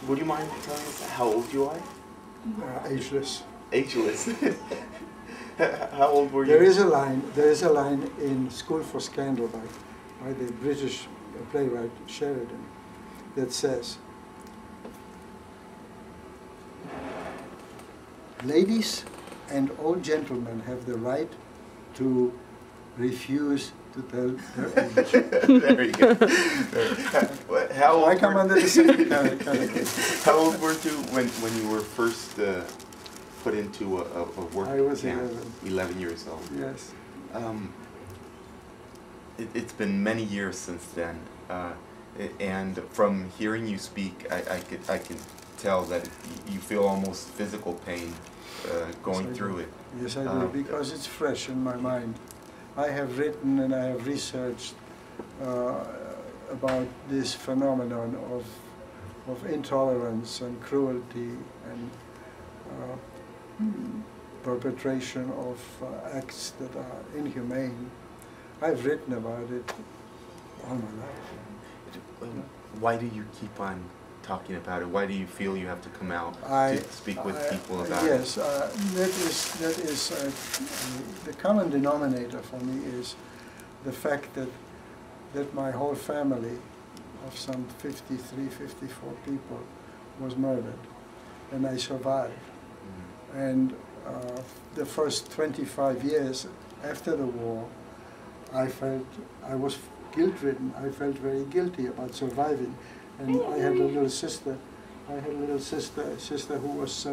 would you mind telling us how old you are? Ageless. Ageless. How old were you? There is a line in School for Scandal by the British playwright Sheridan that says, "Ladies and all gentlemen have the right to refuse to tell their age." There you go. How old I come under the same category. How old were you when you were first put into a work camp? I was camp? 11. 11 years old. Yes. It's been many years since then, and from hearing you speak, I can tell that you feel almost physical pain going through it. Yes, I do, because it's fresh in my mind. I have written and I have researched about this phenomenon of intolerance and cruelty and perpetration of acts that are inhumane. I've written about it all my life. Why do you keep on talking about it? Why do you feel you have to come out to speak with people about it? Yes, that is the common denominator for me is the fact that my whole family of some 53, 54 people was murdered, and I survived. And the first 25 years after the war, I was guilt-ridden. I felt very guilty about surviving. And I had a little sister. I had a little sister who was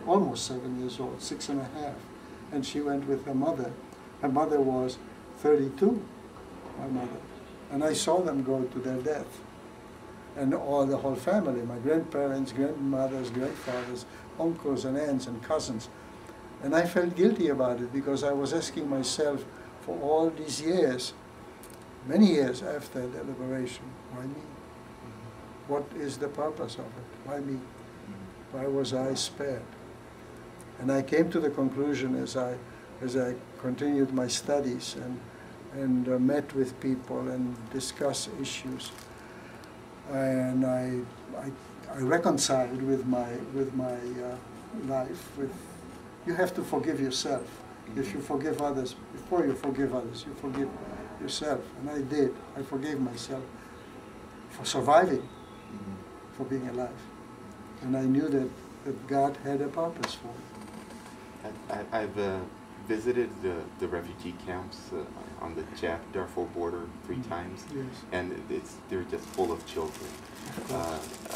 almost 7 years old, 6 and a half. And she went with her mother. Her mother was 32, my mother. And I saw them go to their death. And the whole family, my grandparents, grandmothers, grandfathers, uncles and aunts and cousins. And I felt guilty about it because I was asking myself for all these years, many years after the liberation, why me? What is the purpose of it? Why me? Why was I spared? And I came to the conclusion as I continued my studies and met with people and discussed issues, and I reconciled with my life. You have to forgive yourself. If you forgive others, before you forgive others, you forgive yourself. And I did. I forgave myself for surviving, for being alive. And I knew that God had a purpose for it. I've visited the refugee camps on the Darfur border 3 times, Yes. and they're just full of children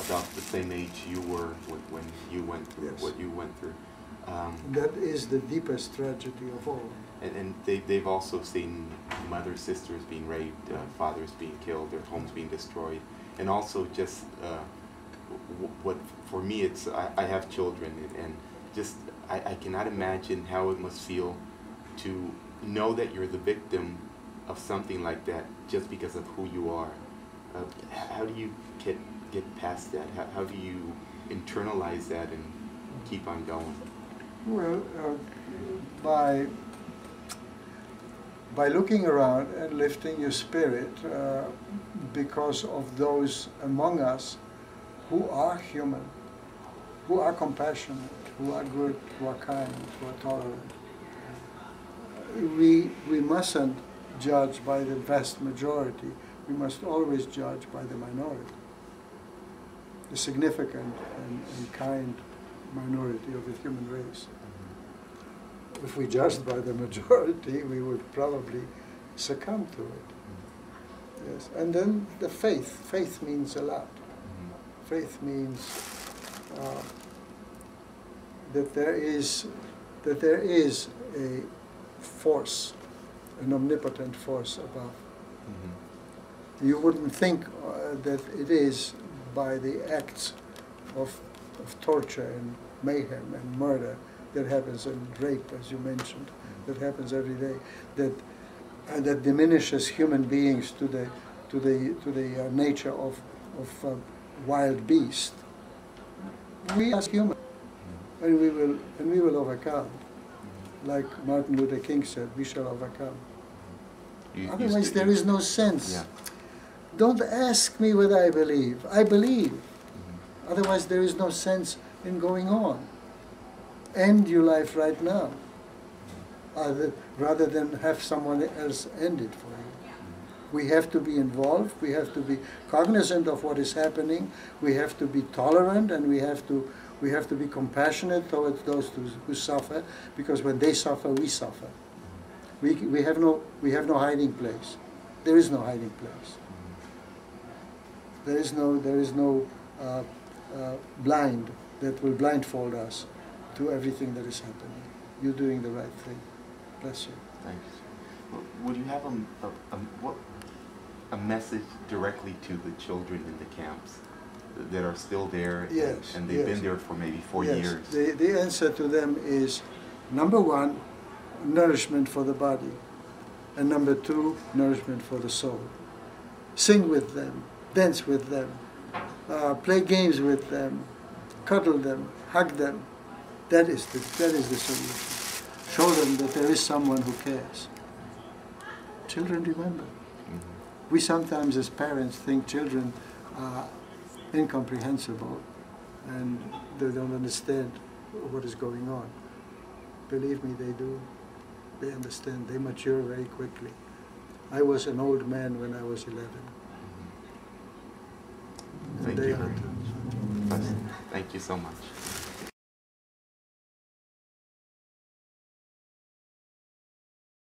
about the same age you were when you went through what you went through. That is the deepest tragedy of all. And they've also seen mothers, sisters being raped, fathers being killed, their homes being destroyed, and also just what for me it's I have children, and just I cannot imagine how it must feel to know that you're the victim of something like that just because of who you are. How do you get past that? How do you internalize that and keep on going? Well, by looking around and lifting your spirit, because of those among us who are human, who are compassionate, who are good, who are kind, who are tolerant. We mustn't judge by the vast majority. We must always judge by the minority, the significant and kind minority of the human race. If we judged by the majority, we would probably succumb to it. Yes, and then the faith. Faith means a lot. Faith means that there is a force, an omnipotent force above. You wouldn't think that it is by the acts of torture and mayhem and murder that happens, and rape, as you mentioned, that happens every day, that diminishes human beings to the nature of wild beast. We are human, and we will overcome. Like Martin Luther King said, we shall overcome. Otherwise, there is no sense. Yeah. Don't ask me whether I believe. I believe. Otherwise there is no sense in going on. End your life right now, rather than have someone else end it for you. We have to be involved, we have to be cognizant of what is happening, we have to be tolerant, and we have to be compassionate towards those who suffer, because when they suffer, we suffer. We have no hiding place. There is no hiding place. There is no blind that will blindfold us to everything that is happening. You're doing the right thing. Bless you. Thank you. Would you have a message directly to the children in the camps that are still there? Yes, and they've been there for maybe 4 years? The answer to them is, number one, nourishment for the body, and number two, nourishment for the soul. Sing with them, dance with them, play games with them, cuddle them, hug them. That is the solution. Show them that there is someone who cares. Children remember. We sometimes as parents think children are incomprehensible and they don't understand what is going on. Believe me, they do. They understand. They mature very quickly. I was an old man when I was 11. Thank you. Thank you so much.